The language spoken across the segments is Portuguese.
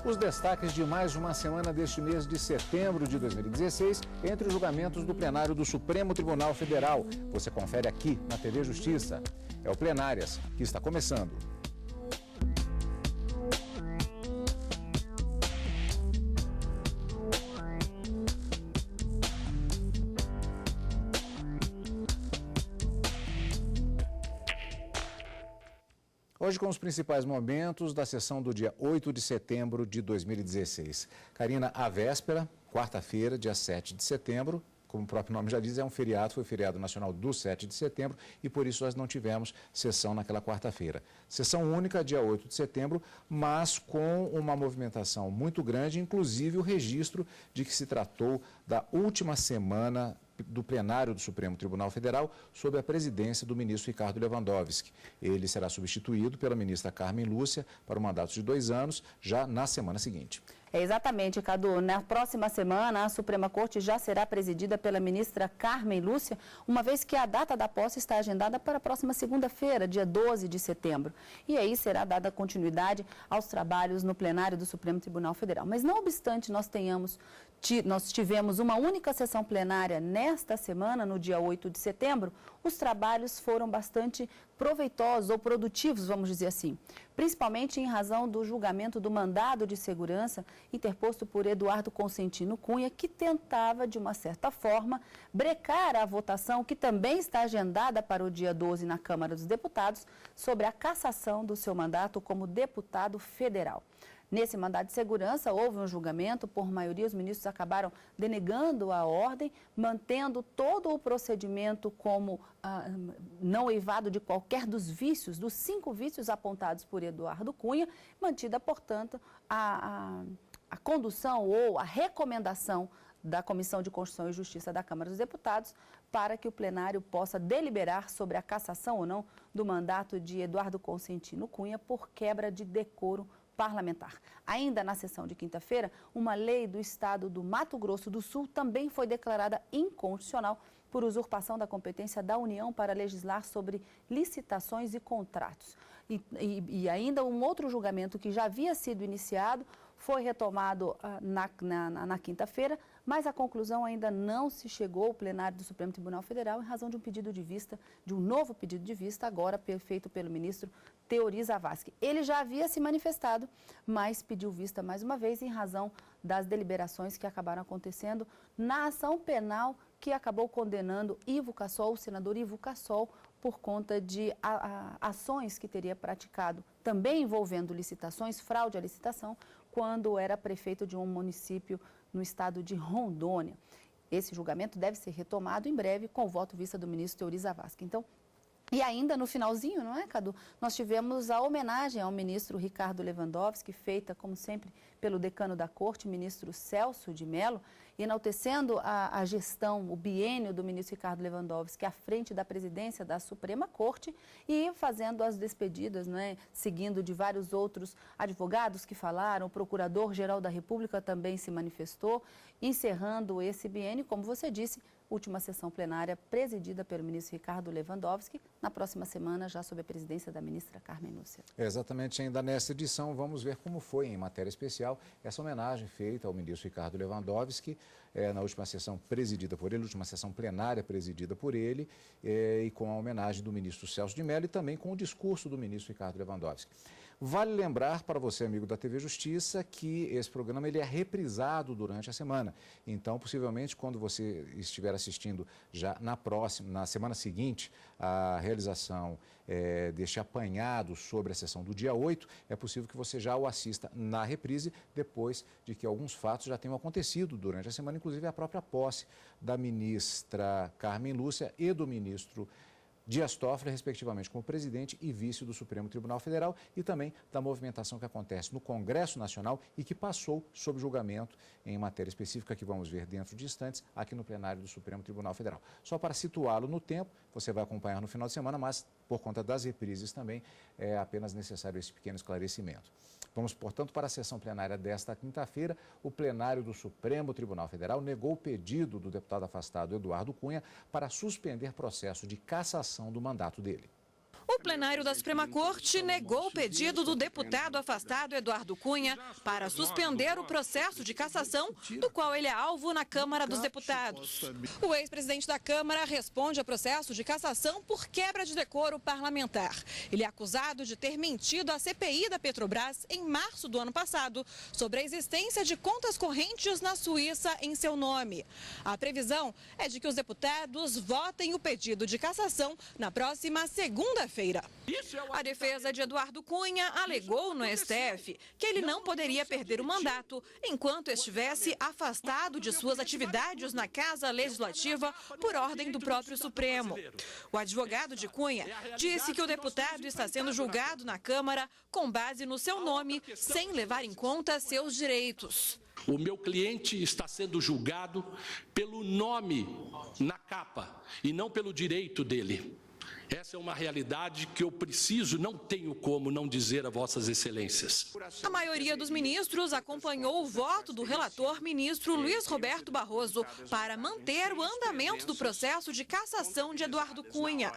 Os destaques de mais uma semana deste mês de setembro de 2016, entre os julgamentos do plenário do Supremo Tribunal Federal. Você confere aqui na TV Justiça. É o Plenárias, que está começando. Hoje com os principais momentos da sessão do dia 8 de setembro de 2016. Karina, a véspera, quarta-feira, dia 7 de setembro, como o próprio nome já diz, é um feriado, foi o feriado nacional do 7 de setembro e por isso nós não tivemos sessão naquela quarta-feira. Sessão única, dia 8 de setembro, mas com uma movimentação muito grande, inclusive o registro de que se tratou da última semana do plenário do Supremo Tribunal Federal sob a presidência do ministro Ricardo Lewandowski. Ele será substituído pela ministra Carmen Lúcia para um mandato de 2 anos, já na semana seguinte. Exatamente, Cadu. Na próxima semana, a Suprema Corte já será presidida pela ministra Carmen Lúcia, uma vez que a data da posse está agendada para a próxima segunda-feira, dia 12 de setembro. E aí será dada continuidade aos trabalhos no plenário do Supremo Tribunal Federal. Mas não obstante nós tivemos uma única sessão plenária nesta semana, no dia 8 de setembro, os trabalhos foram bastante proveitosos ou produtivos, vamos dizer assim, principalmente em razão do julgamento do mandado de segurança interposto por Eduardo Consentino Cunha, que tentava, de uma certa forma, brecar a votação, que também está agendada para o dia 12 na Câmara dos Deputados, sobre a cassação do seu mandato como deputado federal. Nesse mandado de segurança, houve um julgamento, por maioria os ministros acabaram denegando a ordem, mantendo todo o procedimento como não eivado de qualquer dos vícios, dos 5 vícios apontados por Eduardo Cunha, mantida, portanto, a condução ou a recomendação da Comissão de Constituição e Justiça da Câmara dos Deputados para que o plenário possa deliberar sobre a cassação ou não do mandato de Eduardo Consentino Cunha por quebra de decoro parlamentar. Ainda na sessão de quinta-feira, uma lei do estado do Mato Grosso do Sul também foi declarada inconstitucional por usurpação da competência da União para legislar sobre licitações e contratos. E ainda um outro julgamento que já havia sido iniciado foi retomado na quinta-feira, mas a conclusão ainda não se chegou ao plenário do Supremo Tribunal Federal em razão de um pedido de vista, de um novo pedido de vista, agora feito pelo ministro Teori Zavascki. Ele já havia se manifestado, mas pediu vista mais uma vez em razão das deliberações que acabaram acontecendo na ação penal que acabou condenando Ivo Cassol, o senador Ivo Cassol, por conta de ações que teria praticado, também envolvendo licitações, fraude à licitação, quando era prefeito de um município no estado de Rondônia. Esse julgamento deve ser retomado em breve com o voto vista do ministro Teori Zavascki. Então, e ainda no finalzinho, não é, Cadu? Nós tivemos a homenagem ao ministro Ricardo Lewandowski, feita, como sempre, pelo decano da Corte, ministro Celso de Mello, enaltecendo a gestão, o biênio do ministro Ricardo Lewandowski à frente da presidência da Suprema Corte e fazendo as despedidas, não é? Seguindo de vários outros advogados que falaram, o Procurador-Geral da República também se manifestou, encerrando esse biênio, como você disse, última sessão plenária presidida pelo ministro Ricardo Lewandowski, na próxima semana já sob a presidência da ministra Carmen Lúcia. Exatamente, ainda nessa edição vamos ver como foi em matéria especial essa homenagem feita ao ministro Ricardo Lewandowski, na última sessão presidida por ele, última sessão plenária presidida por ele, e com a homenagem do ministro Celso de Mello e também com o discurso do ministro Ricardo Lewandowski. Vale lembrar para você, amigo da TV Justiça, que esse programa ele é reprisado durante a semana. Então, possivelmente, quando você estiver assistindo já na semana seguinte, a realização deste apanhado sobre a sessão do dia 8, é possível que você já o assista na reprise, depois de que alguns fatos já tenham acontecido durante a semana, inclusive a própria posse da ministra Carmen Lúcia e do ministro Dias Toffoli, respectivamente, como presidente e vice do Supremo Tribunal Federal e também da movimentação que acontece no Congresso Nacional e que passou sob julgamento em matéria específica que vamos ver dentro de instantes aqui no plenário do Supremo Tribunal Federal. Só para situá-lo no tempo, você vai acompanhar no final de semana, mas por conta das reprises também é apenas necessário esse pequeno esclarecimento. Vamos, portanto, para a sessão plenária desta quinta-feira. O plenário do Supremo Tribunal Federal negou o pedido do deputado afastado Eduardo Cunha para suspender processo de cassação do mandato dele. O plenário da Suprema Corte negou o pedido do deputado afastado Eduardo Cunha para suspender o processo de cassação do qual ele é alvo na Câmara dos Deputados. O ex-presidente da Câmara responde a processo de cassação por quebra de decoro parlamentar. Ele é acusado de ter mentido à CPI da Petrobras em março do ano passado sobre a existência de contas correntes na Suíça em seu nome. A previsão é de que os deputados votem o pedido de cassação na próxima segunda-feira. A defesa de Eduardo Cunha alegou no STF que ele não poderia perder o mandato enquanto estivesse afastado de suas atividades na Casa Legislativa por ordem do próprio Supremo. O advogado de Cunha disse que o deputado está sendo julgado na Câmara com base no seu nome, sem levar em conta seus direitos. O meu cliente está sendo julgado pelo nome na capa e não pelo direito dele. Essa é uma realidade que eu preciso, não tenho como não dizer a vossas excelências. A maioria dos ministros acompanhou o voto do relator ministro Luiz Roberto Barroso para manter o andamento do processo de cassação de Eduardo Cunha.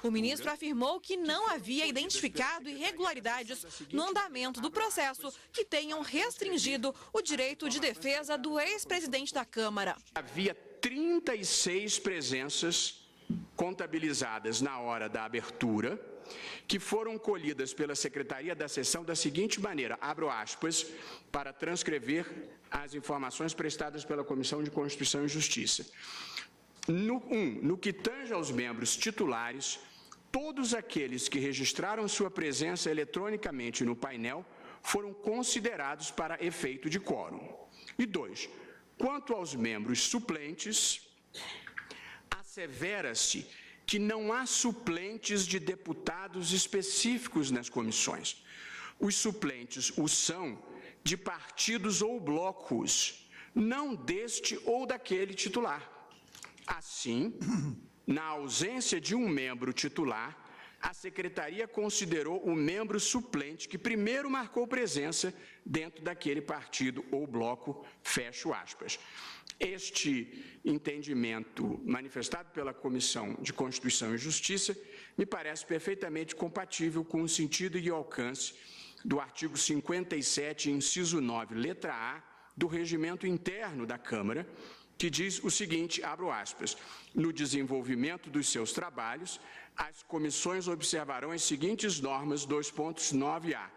O ministro afirmou que não havia identificado irregularidades no andamento do processo que tenham restringido o direito de defesa do ex-presidente da Câmara. Havia 36 presenças contabilizadas na hora da abertura, que foram colhidas pela Secretaria da Sessão da seguinte maneira, abro aspas, para transcrever as informações prestadas pela Comissão de Constituição e Justiça. No que tange aos membros titulares, todos aqueles que registraram sua presença eletronicamente no painel foram considerados para efeito de quórum. E 2, quanto aos membros suplentes, assevera-se que não há suplentes de deputados específicos nas comissões. Os suplentes o são de partidos ou blocos, não deste ou daquele titular. Assim, na ausência de um membro titular, a Secretaria considerou o membro suplente que primeiro marcou presença dentro daquele partido ou bloco, fecho aspas. Este entendimento manifestado pela Comissão de Constituição e Justiça me parece perfeitamente compatível com o sentido e alcance do artigo 57, inciso 9, letra A, do regimento interno da Câmara, que diz o seguinte, abro aspas, no desenvolvimento dos seus trabalhos, as comissões observarão as seguintes normas, 2.9a.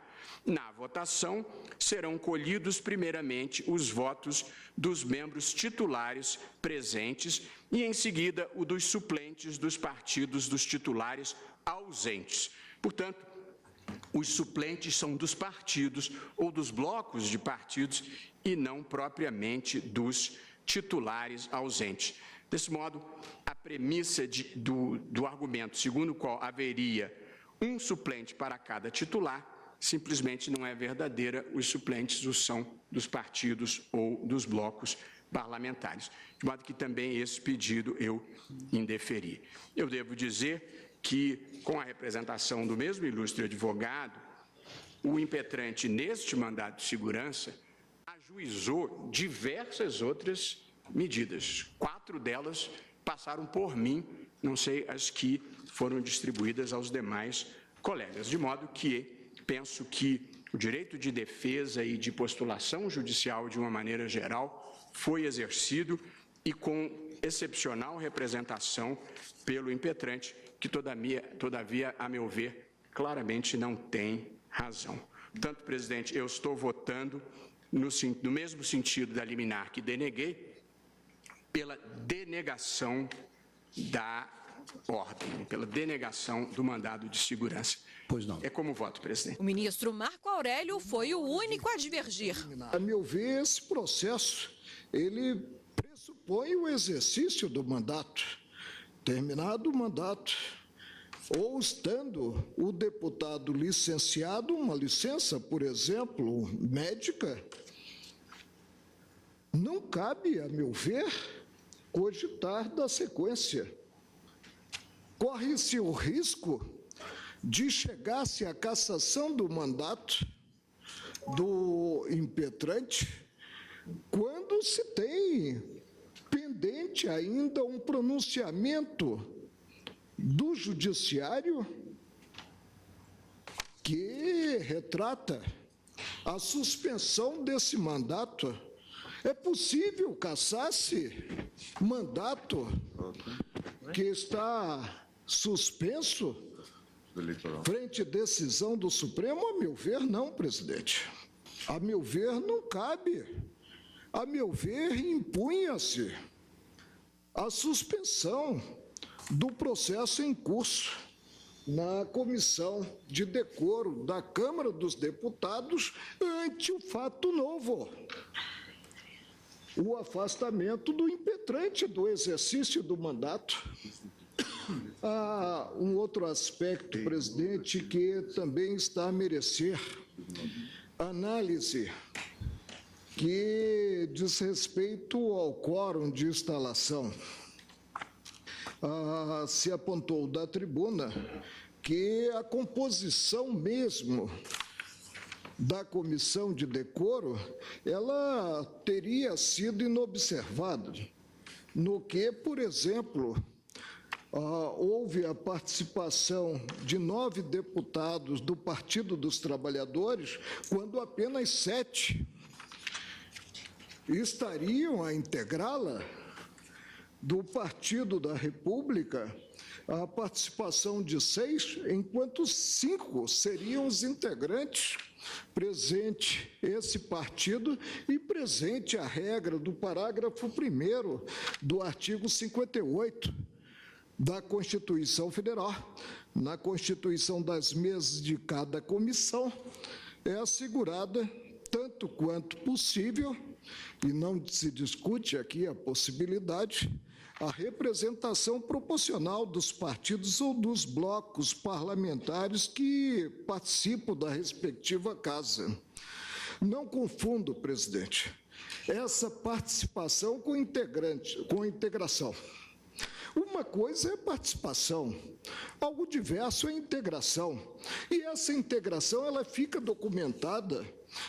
Na votação, serão colhidos primeiramente os votos dos membros titulares presentes e, em seguida, o dos suplentes dos partidos dos titulares ausentes. Portanto, os suplentes são dos partidos ou dos blocos de partidos e não propriamente dos titulares ausentes. Desse modo, a premissa do argumento segundo o qual haveria um suplente para cada titular simplesmente não é verdadeira, os suplentes o são dos partidos ou dos blocos parlamentares. De modo que também esse pedido eu indeferi. Eu devo dizer que, com a representação do mesmo ilustre advogado, o impetrante neste mandado de segurança ajuizou diversas outras medidas. 4 delas passaram por mim, não sei as que foram distribuídas aos demais colegas, de modo que penso que o direito de defesa e de postulação judicial, de uma maneira geral, foi exercido e com excepcional representação pelo impetrante, que, todavia, a meu ver, claramente não tem razão. Portanto, presidente, eu estou votando no mesmo sentido da liminar que deneguei, pela denegação da ordem, pela denegação do mandado de segurança. Pois não. É como voto, presidente. O ministro Marco Aurélio foi o único a divergir. A meu ver, esse processo, ele pressupõe o exercício do mandato. Terminado o mandato, ou estando o deputado licenciado, uma licença, por exemplo, médica, não cabe, a meu ver, cogitar da sequência. Corre-se o risco de chegar-se à cassação do mandato do impetrante quando se tem pendente ainda um pronunciamento do judiciário que retrata a suspensão desse mandato. É possível cassar-se mandato que está suspenso frente à decisão do Supremo? A meu ver, não, presidente. A meu ver, não cabe. A meu ver, impunha-se a suspensão do processo em curso na Comissão de Decoro da Câmara dos Deputados ante o fato novo, o afastamento do impetrante do exercício do mandato. Há um outro aspecto, presidente, que também está a merecer análise, que diz respeito ao quórum de instalação. Se apontou da tribuna que a composição mesmo da comissão de decoro, ela teria sido inobservada, no que, por exemplo, houve a participação de 9 deputados do Partido dos Trabalhadores, quando apenas 7 estariam a integrá-la. Do Partido da República, a participação de 6, enquanto 5 seriam os integrantes. Presente esse partido e presente a regra do parágrafo 1º do artigo 58 da Constituição Federal. Na constituição das mesas de cada comissão é assegurada, tanto quanto possível, e não se discute aqui a possibilidade, a representação proporcional dos partidos ou dos blocos parlamentares que participam da respectiva casa. Não confundo, presidente, essa participação com integração. Uma coisa é participação, algo diverso é integração. E essa integração ela fica documentada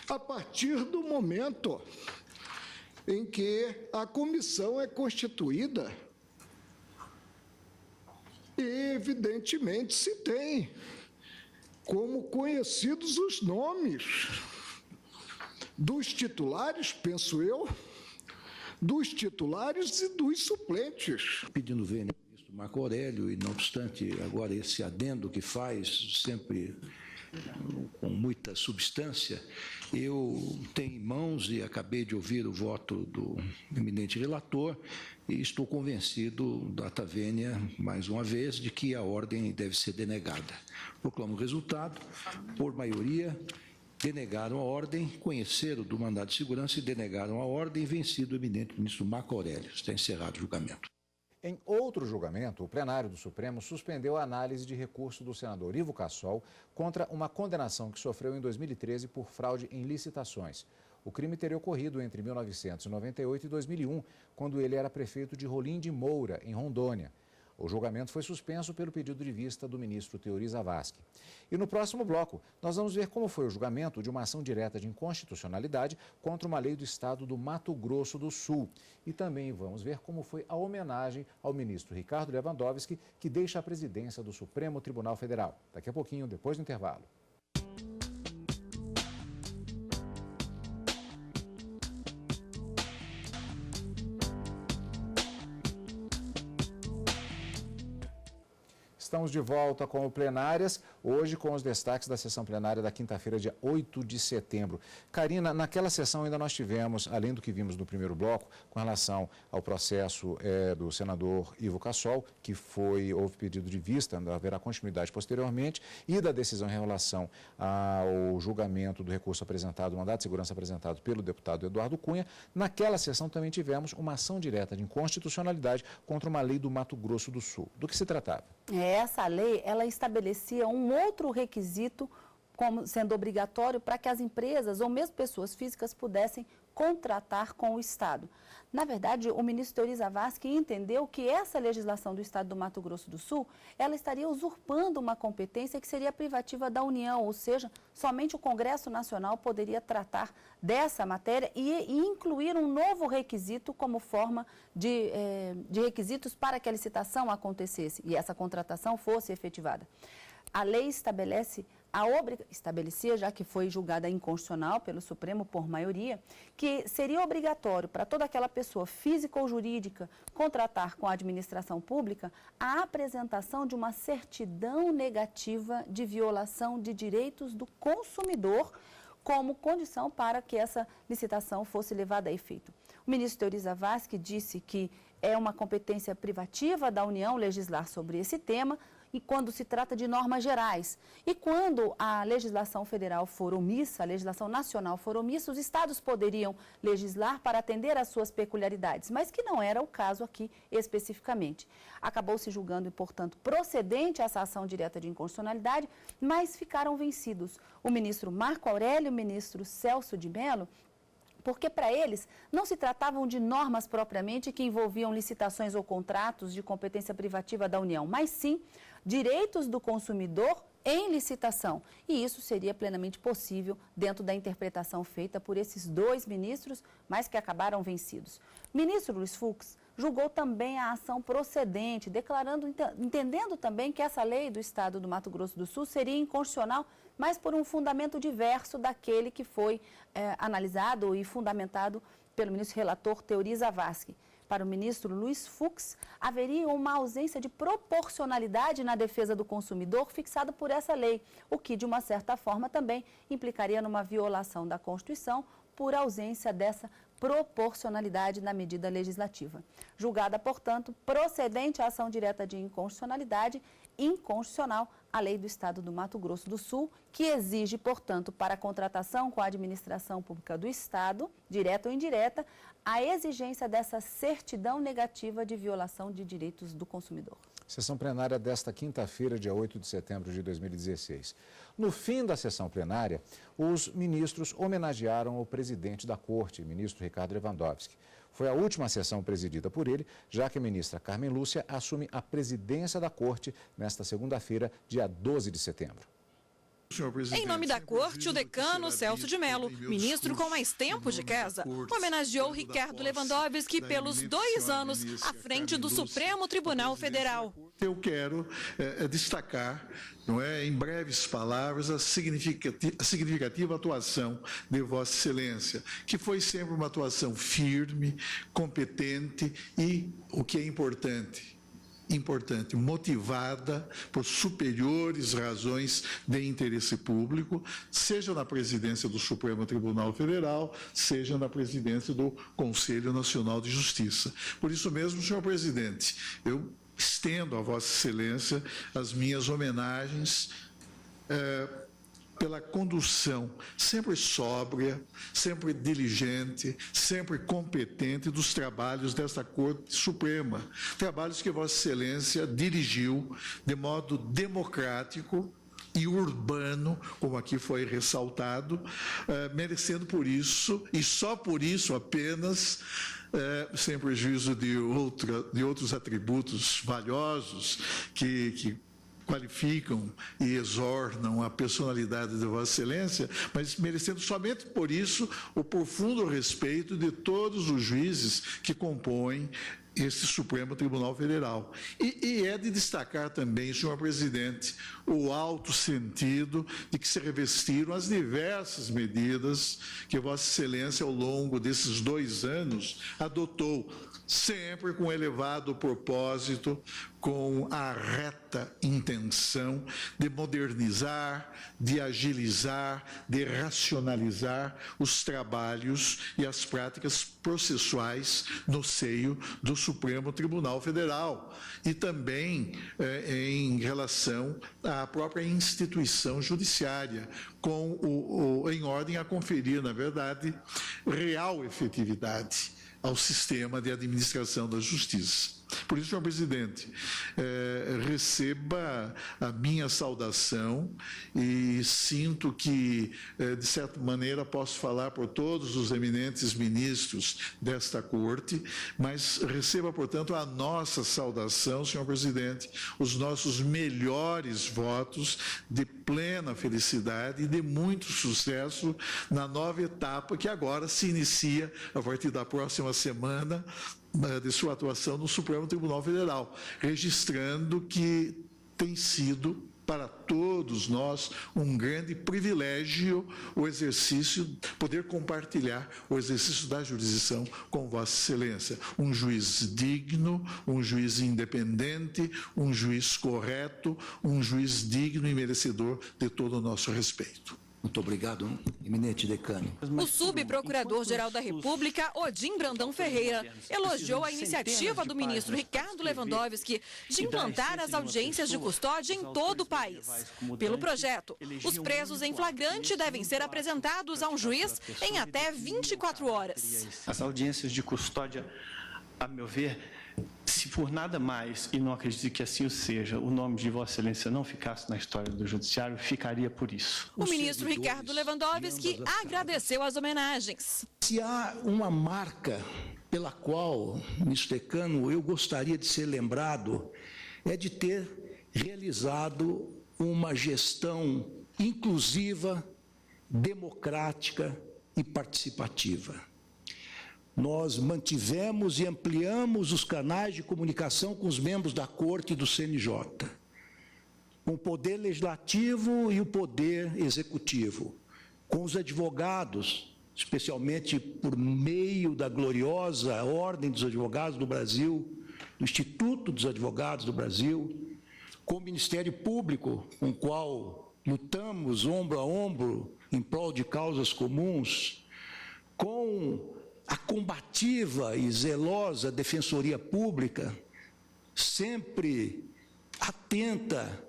a partir do momento em que a comissão é constituída e, evidentemente, se tem como conhecidos os nomes dos titulares, penso eu, dos titulares e dos suplentes. Pedindo vênia ao ministro Marco Aurélio, e não obstante agora esse adendo que faz, sempre com muita substância, eu tenho em mãos e acabei de ouvir o voto do eminente relator e estou convencido, data vênia, mais uma vez, de que a ordem deve ser denegada. Proclamo o resultado, por maioria, denegaram a ordem, conheceram do mandado de segurança e denegaram a ordem, vencido o eminente ministro Marco Aurélio. Está encerrado o julgamento. Em outro julgamento, o plenário do Supremo suspendeu a análise de recurso do senador Ivo Cassol contra uma condenação que sofreu em 2013 por fraude em licitações. O crime teria ocorrido entre 1998 e 2001, quando ele era prefeito de Rolim de Moura, em Rondônia. O julgamento foi suspenso pelo pedido de vista do ministro Teori Zavascki. E no próximo bloco, nós vamos ver como foi o julgamento de uma ação direta de inconstitucionalidade contra uma lei do estado do Mato Grosso do Sul. E também vamos ver como foi a homenagem ao ministro Ricardo Lewandowski, que deixa a presidência do Supremo Tribunal Federal. Daqui a pouquinho, depois do intervalo. Estamos de volta com o Plenárias, hoje com os destaques da sessão plenária da quinta-feira, dia 8 de setembro. Karina, naquela sessão ainda nós tivemos, além do que vimos no primeiro bloco, com relação ao processo do senador Ivo Cassol, que houve pedido de vista, haverá continuidade posteriormente, e da decisão em relação ao julgamento do recurso apresentado, o mandado de segurança apresentado pelo deputado Eduardo Cunha. Naquela sessão também tivemos uma ação direta de inconstitucionalidade contra uma lei do Mato Grosso do Sul. Do que se tratava? Essa lei, ela estabelecia um outro requisito como sendo obrigatório para que as empresas ou mesmo pessoas físicas pudessem contratar com o Estado. Na verdade, o ministro Teori Zavascki entendeu que essa legislação do Estado do Mato Grosso do Sul, ela estaria usurpando uma competência que seria privativa da União, ou seja, somente o Congresso Nacional poderia tratar dessa matéria e incluir um novo requisito como forma de requisitos para que a licitação acontecesse e essa contratação fosse efetivada. A lei estabelece estabelecia, já que foi julgada inconstitucional pelo Supremo por maioria, que seria obrigatório para toda aquela pessoa física ou jurídica contratar com a administração pública a apresentação de uma certidão negativa de violação de direitos do consumidor como condição para que essa licitação fosse levada a efeito. O ministro Teori Zavascki disse que é uma competência privativa da União legislar sobre esse tema, e quando se trata de normas gerais. E quando a legislação federal for omissa, a legislação nacional for omissa, os estados poderiam legislar para atender às suas peculiaridades, mas que não era o caso aqui especificamente. Acabou se julgando, portanto, procedente essa ação direta de inconstitucionalidade, mas ficaram vencidos o ministro Marco Aurélio e o ministro Celso de Mello, porque para eles não se tratavam de normas propriamente que envolviam licitações ou contratos de competência privativa da União, mas sim direitos do consumidor em licitação. E isso seria plenamente possível dentro da interpretação feita por esses dois ministros, mas que acabaram vencidos. O ministro Luiz Fux julgou também a ação procedente, entendendo também que essa lei do Estado do Mato Grosso do Sul seria inconstitucional, mas por um fundamento diverso daquele que foi analisado e fundamentado pelo ministro relator Teori Zavascki. Para o ministro Luiz Fux, haveria uma ausência de proporcionalidade na defesa do consumidor fixada por essa lei, o que, de uma certa forma, também implicaria numa violação da Constituição por ausência dessa proporcionalidade na medida legislativa. Julgada, portanto, procedente a ação direta de inconstitucionalidade, inconstitucional a lei do Estado do Mato Grosso do Sul, que exige, portanto, para a contratação com a administração pública do Estado, direta ou indireta, a exigência dessa certidão negativa de violação de direitos do consumidor. Sessão plenária desta quinta-feira, dia 8 de setembro de 2016. No fim da sessão plenária, os ministros homenagearam o presidente da Corte, ministro Ricardo Lewandowski. Foi a última sessão presidida por ele, já que a ministra Carmen Lúcia assume a presidência da Corte nesta segunda-feira, dia 12 de setembro. Em nome da Corte, o decano Celso de Mello, ministro com mais tempo de casa, homenageou Ricardo Lewandowski pelos 2 anos à frente do Supremo Tribunal Federal. Eu quero destacar, em breves palavras, a significativa atuação de Vossa Excelência, que foi sempre uma atuação firme, competente e, o que é importante, motivada por superiores razões de interesse público, seja na presidência do Supremo Tribunal Federal, seja na presidência do Conselho Nacional de Justiça. Por isso mesmo, senhor presidente, eu estendo a Vossa Excelência as minhas homenagens pela condução sempre sóbria, sempre diligente, sempre competente dos trabalhos desta Corte Suprema. Trabalhos que Vossa Excelência dirigiu de modo democrático e urbano, como aqui foi ressaltado, merecendo por isso, e só por isso apenas, sem prejuízo de outros atributos valiosos que qualificam e exornam a personalidade de Vossa Excelência, mas merecendo somente por isso o profundo respeito de todos os juízes que compõem este Supremo Tribunal Federal. E é de destacar também, senhor presidente, o alto sentido de que se revestiram as diversas medidas que Vossa Excelência, ao longo desses 2 anos, adotou, sempre com elevado propósito, com a reta intenção de modernizar, de agilizar, de racionalizar os trabalhos e as práticas processuais no seio do Supremo Tribunal Federal e também em relação à própria instituição judiciária, em ordem a conferir, na verdade, real efetividade ao sistema de administração da justiça. Por isso, senhor presidente, receba a minha saudação e sinto que, de certa maneira, posso falar por todos os eminentes ministros desta Corte, mas receba, portanto, a nossa saudação, senhor presidente, os nossos melhores votos de plena felicidade e de muito sucesso na nova etapa que agora se inicia a partir da próxima semana, de sua atuação no Supremo Tribunal Federal, registrando que tem sido para todos nós um grande privilégio o exercício, poder compartilhar o exercício da jurisdição com Vossa Excelência. Um juiz digno, um juiz independente, um juiz correto, um juiz digno e merecedor de todo o nosso respeito. Muito obrigado, eminente decano. O subprocurador-geral da República, Odim Brandão Ferreira, elogiou a iniciativa do ministro Ricardo Lewandowski de implantar as audiências de custódia em todo o país. Pelo projeto, os presos em flagrante devem ser apresentados a um juiz em até 24 horas. As audiências de custódia, a meu ver, se por nada mais, e não acredito que assim o seja, o nome de Vossa Excelência não ficasse na história do Judiciário, ficaria por isso. O ministro Ricardo Lewandowski agradeceu as homenagens. Se há uma marca pela qual, ministro decano, eu gostaria de ser lembrado, é de ter realizado uma gestão inclusiva, democrática e participativa. Nós mantivemos e ampliamos os canais de comunicação com os membros da Corte e do CNJ, com o Poder Legislativo e o Poder Executivo, com os advogados, especialmente por meio da gloriosa Ordem dos Advogados do Brasil, do Instituto dos Advogados do Brasil, com o Ministério Público, com o qual lutamos ombro a ombro em prol de causas comuns, com a combativa e zelosa Defensoria Pública, sempre atenta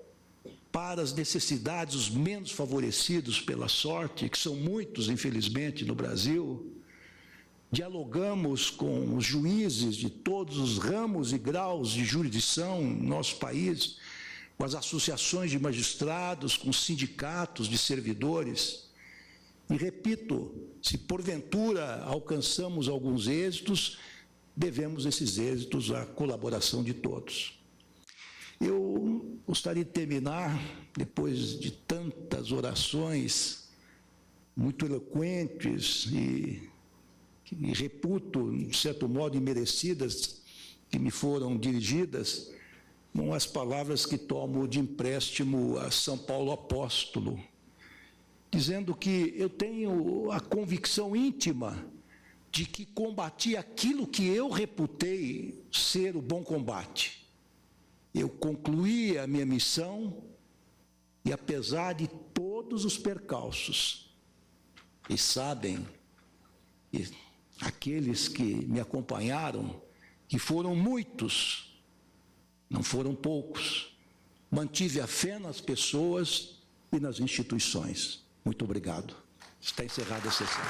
para as necessidades dos menos favorecidos pela sorte, que são muitos, infelizmente, no Brasil. Dialogamos com os juízes de todos os ramos e graus de jurisdição no nosso país, com as associações de magistrados, com os sindicatos de servidores. E repito, se porventura alcançamos alguns êxitos, devemos esses êxitos à colaboração de todos. Eu gostaria de terminar, depois de tantas orações muito eloquentes e reputo, de certo modo, imerecidas, que me foram dirigidas, com as palavras que tomo de empréstimo a São Paulo Apóstolo, dizendo que eu tenho a convicção íntima de que combati aquilo que eu reputei ser o bom combate. Eu concluí a minha missão e, apesar de todos os percalços, e sabem, e aqueles que me acompanharam, que foram muitos, não foram poucos, mantive a fé nas pessoas e nas instituições. Muito obrigado. Está encerrada a sessão.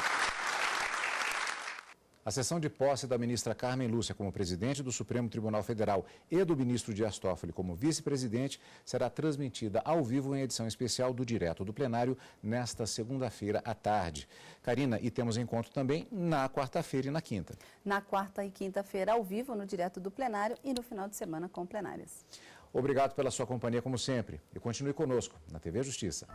A sessão de posse da ministra Carmen Lúcia como presidente do Supremo Tribunal Federal e do ministro Dias Toffoli como vice-presidente será transmitida ao vivo em edição especial do Direto do Plenário nesta segunda-feira à tarde. Karina, e temos encontro também na quarta-feira e na quinta. Na quarta e quinta-feira ao vivo no Direto do Plenário e no final de semana com plenárias. Obrigado pela sua companhia como sempre e continue conosco na TV Justiça.